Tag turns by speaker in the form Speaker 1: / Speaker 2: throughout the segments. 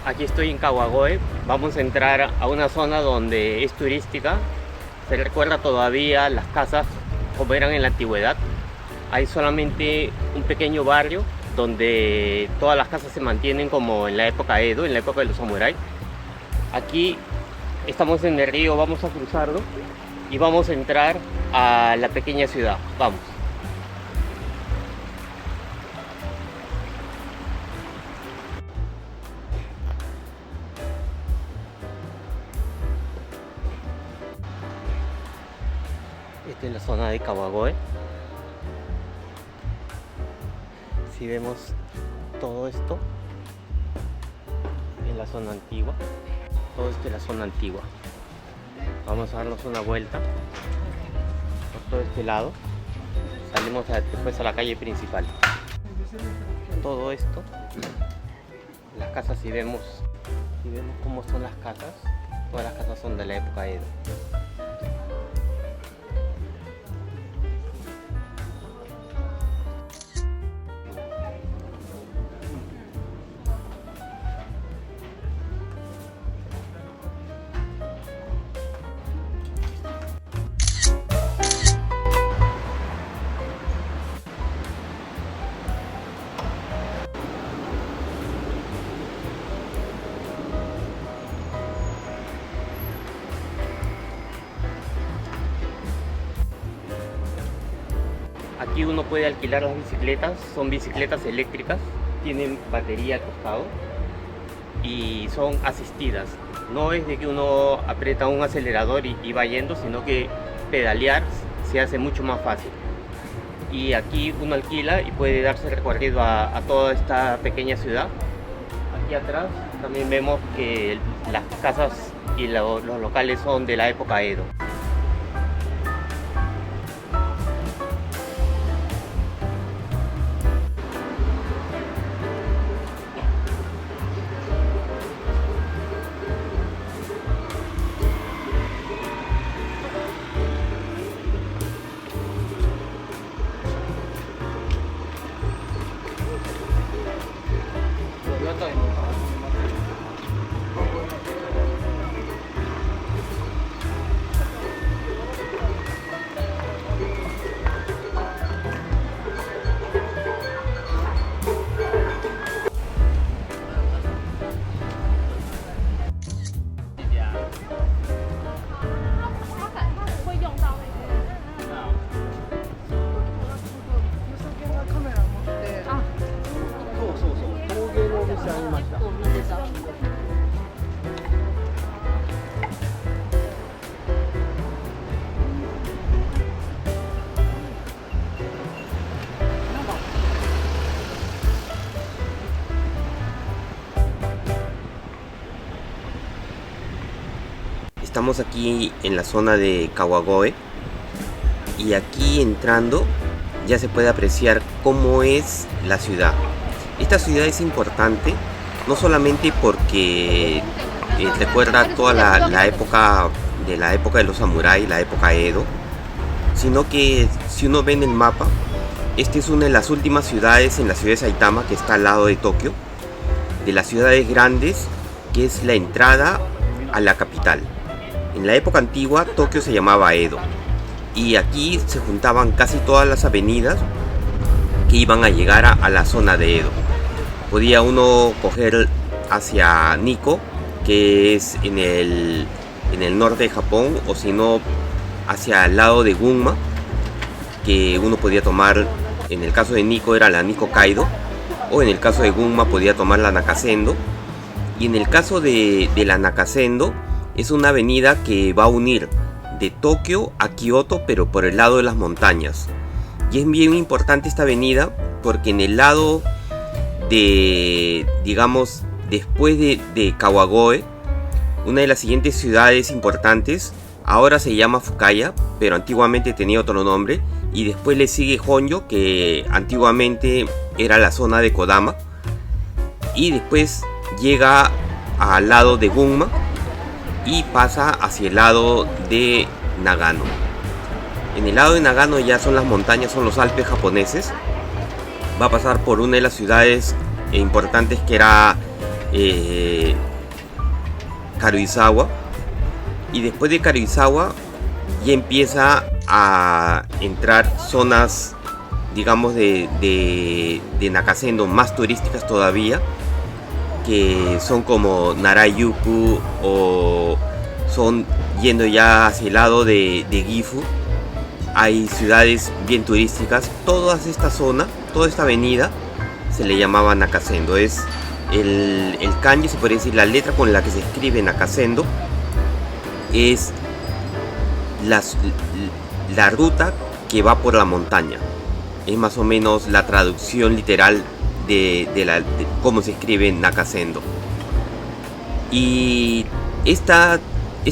Speaker 1: Aquí estoy en Kawagoe. Vamos a entrar a una zona donde es turística. Se recuerda todavía las casas como eran en la antigüedad. Hay solamente un pequeño barrio donde todas las casas se mantienen como en la época Edo, en la época de los samuráis. Aquí estamos en el río, vamos a cruzarlo y vamos a entrar a la pequeña ciudad. Vamos. Esta es la zona de Kawagoe. Si vemos todo esto en la zona antigua, todo esto es la zona antigua. Vamos a darnos una vuelta por todo este lado. Salimos después a la calle principal. Todo esto, las casas, si vemos cómo son las casas, todas las casas son de la época Edo. Aquí uno puede alquilar las bicicletas, son bicicletas eléctricas, tienen batería al costado y son asistidas. No es de que uno aprieta un acelerador y va yendo, sino que pedalear se hace mucho más fácil. Y aquí uno alquila y puede darse recorrido a toda esta pequeña ciudad. Aquí atrás también vemos que las casas y los locales son de la época Edo. Estamos aquí en la zona de Kawagoe y aquí entrando ya se puede apreciar cómo es la ciudad. Esta ciudad es importante no solamente porque recuerda toda la época de los samuráis, la época Edo, sino que si uno ve en el mapa, esta es una de las últimas ciudades en la ciudad de Saitama, que está al lado de Tokio, de las ciudades grandes, que es la entrada a la capital. En la época antigua, Tokio se llamaba Edo y aquí se juntaban casi todas las avenidas que iban a llegar a la zona de Edo. Podía uno coger hacia Nikko, que es en el norte de Japón, o si no, hacia el lado de Gunma, que uno podía tomar, en el caso de Nikko era la Nikko Kaido, o en el caso de Gunma podía tomar la Nakasendo, y en el caso de la Nakasendo, es una avenida que va a unir de Tokio a Kioto, pero por el lado de las montañas. Y es bien importante esta avenida porque en el lado de, digamos, después de Kawagoe, una de las siguientes ciudades importantes, ahora se llama Fukaya, pero antiguamente tenía otro nombre, y después le sigue Honjo, que antiguamente era la zona de Kodama, y después llega al lado de Gunma y pasa hacia el lado de Nagano. En el lado de Nagano ya son las montañas, son los Alpes japoneses. Va a pasar por una de las ciudades importantes que era eh, Karuizawa, y después de Karuizawa ya empieza a entrar zonas, digamos, de Nakasendo más turísticas todavía, que son como Narayuku, o son yendo ya hacia el lado de Gifu. Hay ciudades bien turísticas. Toda esta zona, toda esta avenida se le llamaba Nakasendo. Es el kanji, se puede decir, la letra con la que se escribe Nakasendo es la ruta que va por la montaña. Es más o menos la traducción literal de cómo se escribe Nakasendo. Y esta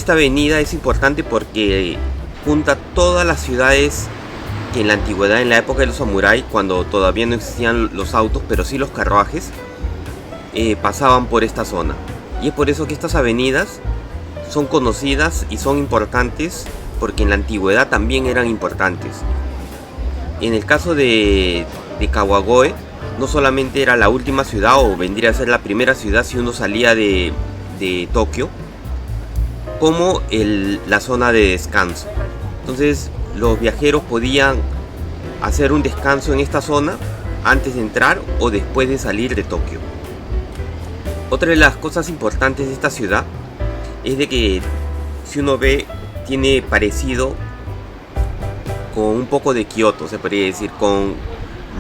Speaker 1: avenida es importante porque junta todas las ciudades que en la antigüedad, en la época de los samuráis, cuando todavía no existían los autos, pero sí los carruajes, pasaban por esta zona. Y es por eso que estas avenidas son conocidas y son importantes, porque en la antigüedad también eran importantes. En el caso de Kawagoe, no solamente era la última ciudad, o vendría a ser la primera ciudad si uno salía de Tokio, como la zona de descanso. Entonces los viajeros podían hacer un descanso en esta zona antes de entrar o después de salir de Tokio. Otra de las cosas importantes de esta ciudad es de que, si uno ve, tiene parecido con un poco de Kioto, se podría decir.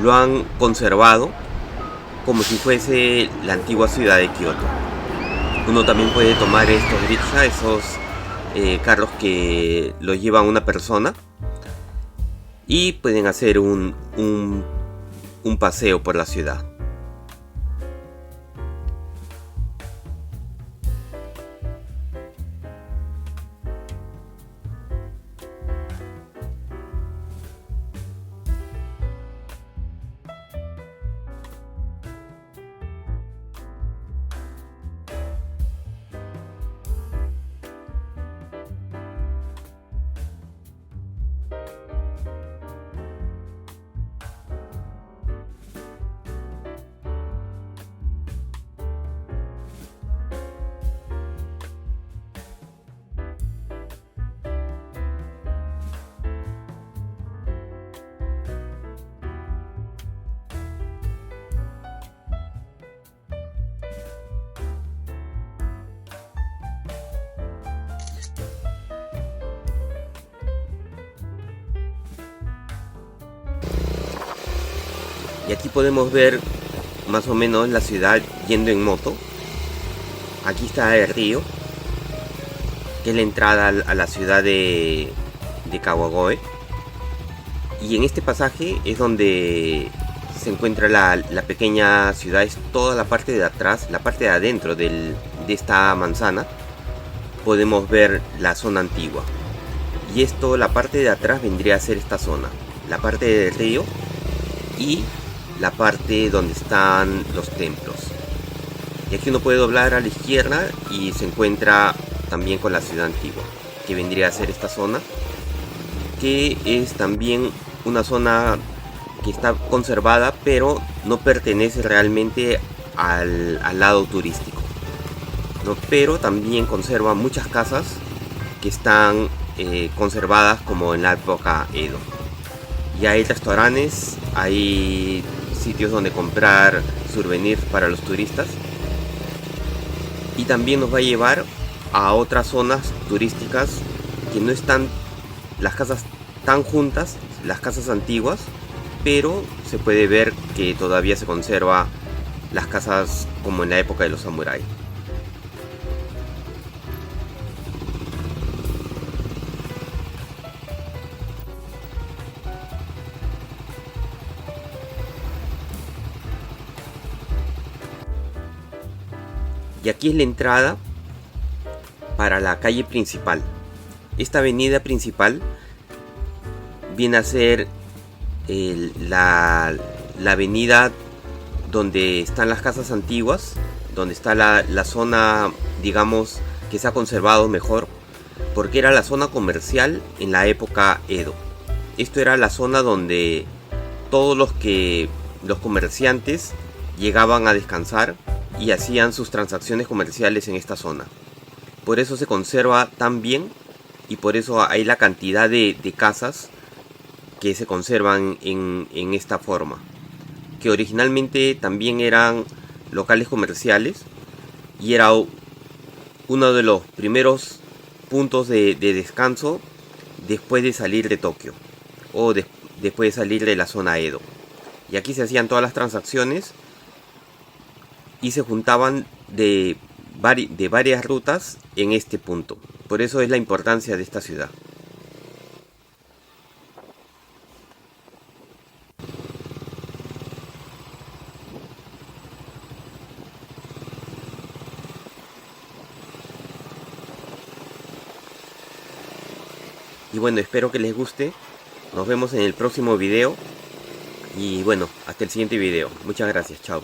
Speaker 1: Lo han conservado como si fuese la antigua ciudad de Kioto. Uno también puede tomar estos rickshaws, esos carros que los lleva una persona, y pueden hacer un paseo por la ciudad. Y aquí podemos ver más o menos la ciudad yendo en moto. Aquí está el río, que es la entrada a la ciudad de Kawagoe. Y en este pasaje es donde se encuentra la pequeña ciudad. Es toda la parte de atrás, la parte de adentro de esta manzana. Podemos ver la zona antigua. Y esto, la parte de atrás, vendría a ser esta zona. La parte del río y la parte donde están los templos. Y aquí uno puede doblar a la izquierda y se encuentra también con la ciudad antigua, que vendría a ser esta zona, que es también una zona que está conservada, pero no pertenece realmente al lado turístico, ¿no? Pero también conserva muchas casas que están conservadas como en la época Edo. Y hay restaurantes, hay sitios donde comprar souvenirs para los turistas, y también nos va a llevar a otras zonas turísticas que no están las casas tan juntas, las casas antiguas, pero se puede ver que todavía se conserva las casas como en la época de los samuráis. Y aquí es la entrada para la calle principal. Esta avenida principal viene a ser la avenida donde están las casas antiguas, donde está la zona, digamos, que se ha conservado mejor, porque era la zona comercial en la época Edo. Esto era la zona donde todos los comerciantes llegaban a descansar y hacían sus transacciones comerciales en esta zona. Por eso se conserva tan bien y por eso hay la cantidad de casas que se conservan en esta forma, que originalmente también eran locales comerciales y era uno de los primeros puntos de descanso después de salir de Tokio o después de salir de la zona Edo. Y aquí se hacían todas las transacciones y se juntaban de varias rutas en este punto. Por eso es la importancia de esta ciudad. Y bueno, espero que les guste. Nos vemos en el próximo video. Y bueno, hasta el siguiente video. Muchas gracias. Chao.